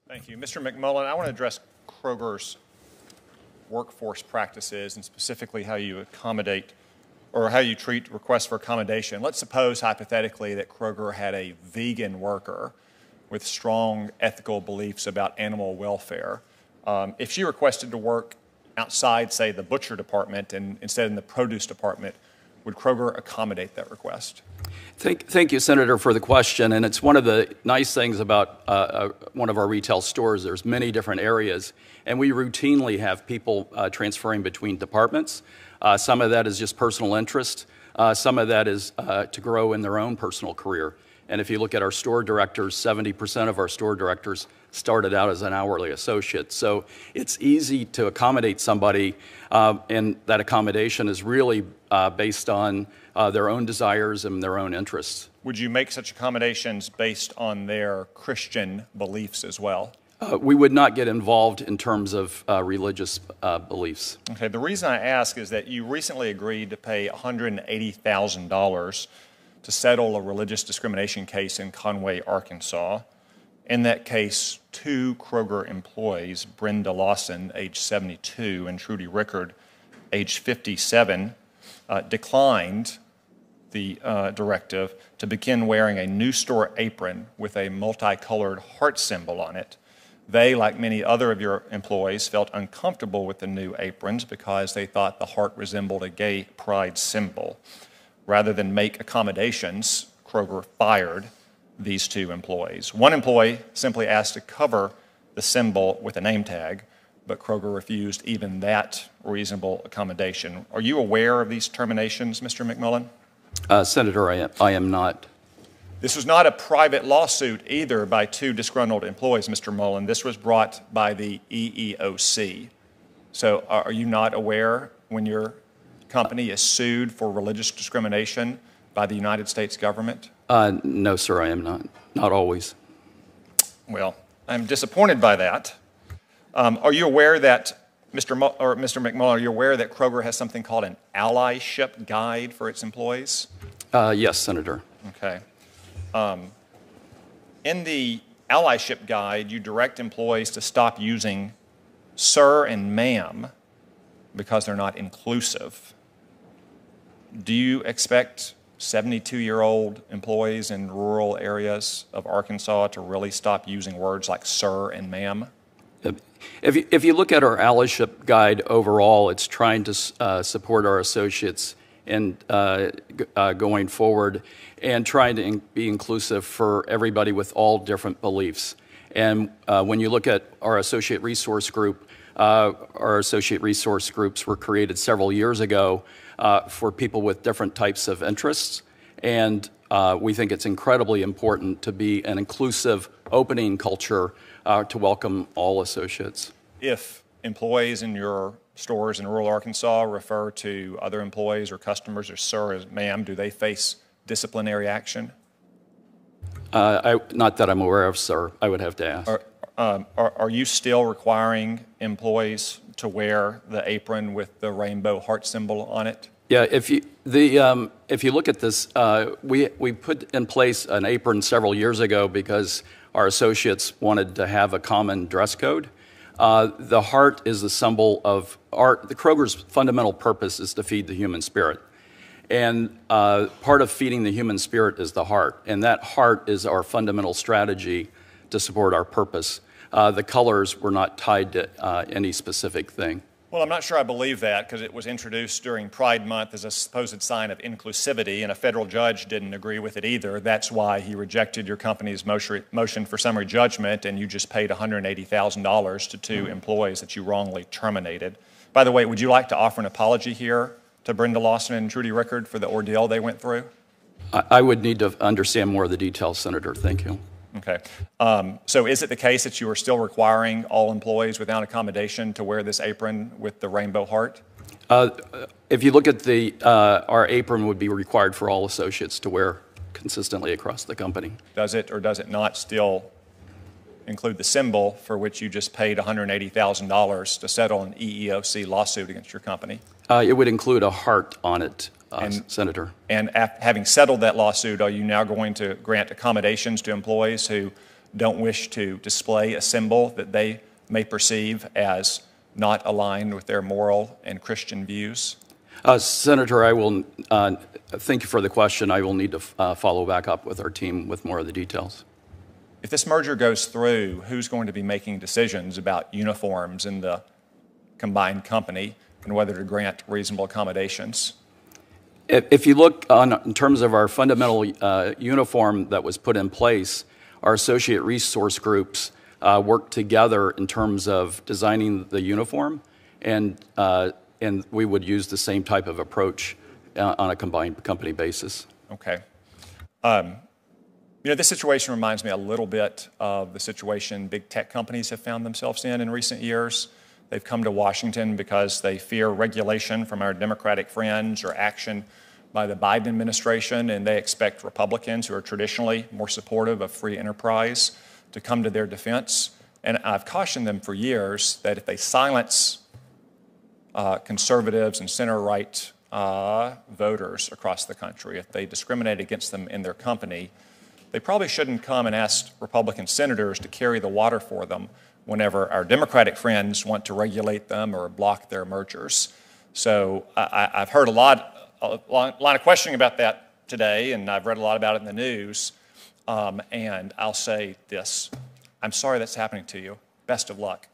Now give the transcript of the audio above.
Thank you. Mr. McMullen, I want to address Kroger's workforce practices and specifically how you accommodate or how you treat requests for accommodation. Let's suppose hypothetically that Kroger had a vegan worker with strong ethical beliefs about animal welfare. If she requested to work outside, say, the butcher department and instead in the produce department, would Kroger accommodate that request? Thank you, Senator, for the question. And it's one of the nice things about one of our retail stores. There's many different areas, and we routinely have people transferring between departments. Some of that is just personal interest. Some of that is to grow in their own personal career. And if you look at our store directors, 70% of our store directors started out as an hourly associate. So it's easy to accommodate somebody, and that accommodation is really based on their own desires and their own interests. Would you make such accommodations based on their Christian beliefs as well? We would not get involved in terms of religious beliefs. Okay, the reason I ask is that you recently agreed to pay $180,000 to settle a religious discrimination case in Conway, Arkansas. In that case, two Kroger employees, Brenda Lawson, age 72, and Trudy Rickard, age 57, declined the directive to begin wearing a new store apron with a multicolored heart symbol on it. They, like many other of your employees, felt uncomfortable with the new aprons because they thought the heart resembled a gay pride symbol. Rather than make accommodations, Kroger fired these two employees. One employee simply asked to cover the symbol with a name tag, but Kroger refused even that reasonable accommodation. Are you aware of these terminations, Mr. McMullen? Senator, I am not. This was not a private lawsuit either by two disgruntled employees, Mr. Mullen. This was brought by the EEOC. So are you not aware when your company is sued for religious discrimination by the United States government? No, sir, I am not. Not always. Well, I'm disappointed by that. Are you aware that, Mr. McMullen, are you aware that Kroger has something called an allyship guide for its employees? Yes, Senator. Okay. In the allyship guide, you direct employees to stop using sir and ma'am because they're not inclusive. Do you expect 72-year-old employees in rural areas of Arkansas to really stop using words like sir and ma'am? If you look at our allyship guide overall, it's trying to support our associates in going forward and trying to be inclusive for everybody with all different beliefs. And when you look at our associate resource group, our associate resource groups were created several years ago for people with different types of interests. And we think it's incredibly important to be an inclusive, opening culture to welcome all associates. If employees in your stores in rural Arkansas refer to other employees or customers as sir or ma'am, do they face disciplinary action? Not that I'm aware of, sir. I would have to ask. Are you still requiring employees to wear the apron with the rainbow heart symbol on it? Yeah, if you look at this, we put in place an apron several years ago because our associates wanted to have a common dress code. The heart is the symbol of art. The Kroger's fundamental purpose is to feed the human spirit. And part of feeding the human spirit is the heart. And that heart is our fundamental strategy to support our purpose. The colors were not tied to any specific thing. Well, I'm not sure I believe that because it was introduced during Pride Month as a supposed sign of inclusivity, and a federal judge didn't agree with it either. That's why he rejected your company's motion for summary judgment, and you just paid $180,000 to two employees that you wrongly terminated. By the way, would you like to offer an apology here to Brenda Lawson and Trudy Rickard for the ordeal they went through? I would need to understand more of the details, Senator. Thank you. Okay. So is it the case that you are still requiring all employees without accommodation to wear this apron with the rainbow heart? If you look at our apron would be required for all associates to wear consistently across the company. Does it or does it not still include the symbol for which you just paid $180,000 to settle an EEOC lawsuit against your company? It would include a heart on it, Senator. And having settled that lawsuit, are you now going to grant accommodations to employees who don't wish to display a symbol that they may perceive as not aligned with their moral and Christian views? Senator, thank you for the question. I will need to follow back up with our team with more of the details. If this merger goes through, who's going to be making decisions about uniforms in the combined company and whether to grant reasonable accommodations? If you look in terms of our fundamental uniform that was put in place, our associate resource groups work together in terms of designing the uniform, and we would use the same type of approach on a combined company basis. Okay. This situation reminds me a little bit of the situation big tech companies have found themselves in recent years. They've come to Washington because they fear regulation from our Democratic friends or action by the Biden administration, and they expect Republicans, who are traditionally more supportive of free enterprise, to come to their defense. And I've cautioned them for years that if they silence conservatives and center-right voters across the country, if they discriminate against them in their company, they probably shouldn't come and ask Republican senators to carry the water for them whenever our Democratic friends want to regulate them or block their mergers. So I've heard a lot of questioning about that today, and I've read a lot about it in the news. And I'll say this: I'm sorry that's happening to you. Best of luck.